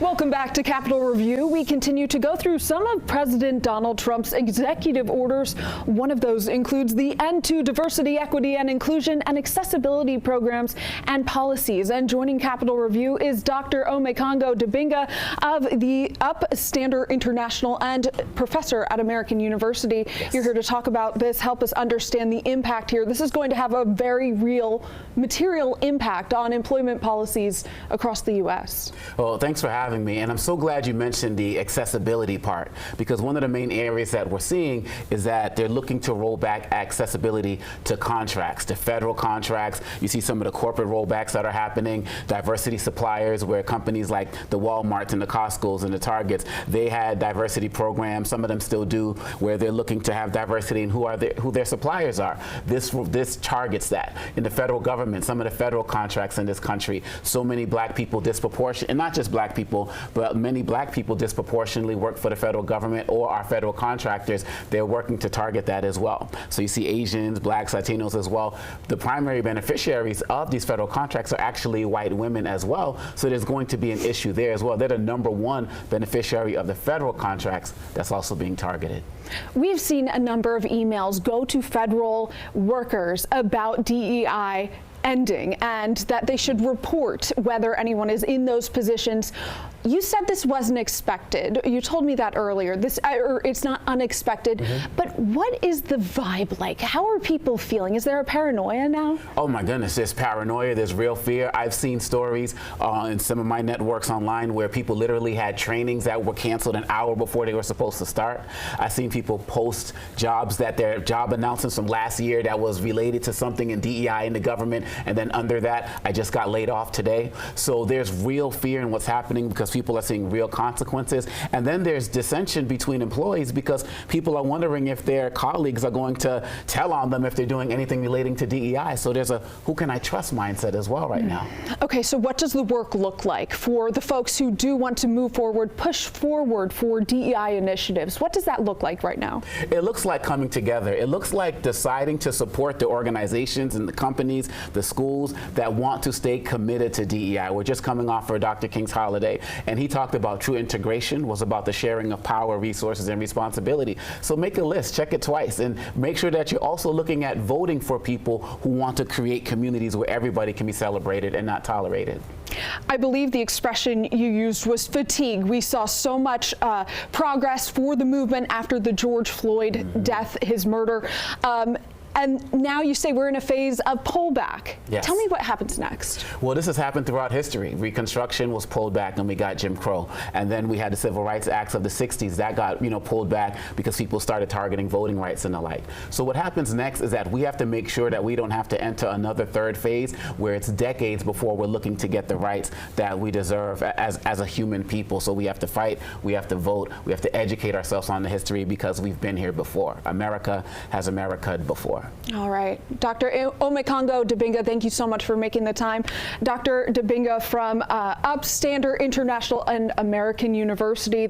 Welcome back to Capitol Review. We continue to go through some of President Donald Trump's executive orders. One of those includes the end to diversity, equity, and inclusion and accessibility programs and policies. And joining Capitol Review is Dr. Omekongo Dibinga of the UPstander International and professor at American University. Yes. You're here to talk about this, help us understand the impact here. This is going to have a very real material impact on employment policies across the U.S. Well, thanks for having me, and I'm so glad you mentioned the accessibility part, because one of the main areas that we're seeing is that they're looking to roll back accessibility to contracts, to federal contracts. You see some of the corporate rollbacks that are happening, diversity suppliers, where companies like the Walmarts and the Costcos and the Targets, they had diversity programs, some of them still do, where they're looking to have diversity in who their suppliers are. This targets that. In the federal government, some of the federal contracts in this country, so many black people disproportionately, and not just black people, but many black people disproportionately work for the federal government or our federal contractors. They're working to target that as well. So you see Asians, blacks, Latinos as well. The primary beneficiaries of these federal contracts are actually white women as well. So there's going to be an issue there as well. They're the #1 beneficiary of the federal contracts that's also being targeted. We've seen a number of emails go to federal workers about DEI ending and that they should report whether anyone is in those positions. You said this wasn't expected. You told me that earlier. It's not unexpected. But what is the vibe like? How are people feeling? Is there a paranoia now? Oh my goodness, there's paranoia, there's real fear. I've seen stories in some of my networks online where people literally had trainings that were canceled an hour before they were supposed to start. I've seen people post jobs, that their job announcements from last year that was related to something in DEI in the government, and then under that, I just got laid off today. So there's real fear in what's happening because people are seeing real consequences. And then there's dissension between employees because people are wondering if their colleagues are going to tell on them if they're doing anything relating to DEI. So there's a who can I trust mindset as well right now. Okay, so what does the work look like for the folks who do want to move forward, push forward for DEI initiatives? What does that look like right now? It looks like coming together. It looks like deciding to support the organizations and the companies, the schools that want to stay committed to DEI. We're just coming off for Dr. King's holiday, and he talked about true integration was about the sharing of power, resources, and responsibility. So make a list, check it twice, and make sure that you're also looking at voting for people who want to create communities where everybody can be celebrated and not tolerated. I believe the expression you used was fatigue. We saw so much progress for the movement after the George Floyd death, his murder. And now you say we're in a phase of pullback. Yes. Tell me what happens next. Well, this has happened throughout history. Reconstruction was pulled back and we got Jim Crow. And then we had the Civil Rights Acts of the 60s that got, pulled back because people started targeting voting rights and the like. So what happens next is that we have to make sure that we don't have to enter another third phase where it's decades before we're looking to get the rights that we deserve as a human people. So we have to fight, we have to vote, we have to educate ourselves on the history because we've been here before. America has America'd before. All right. Dr. Omekongo Dibinga, thank you so much for making the time. Dr. Dibinga from UPstander International and American University.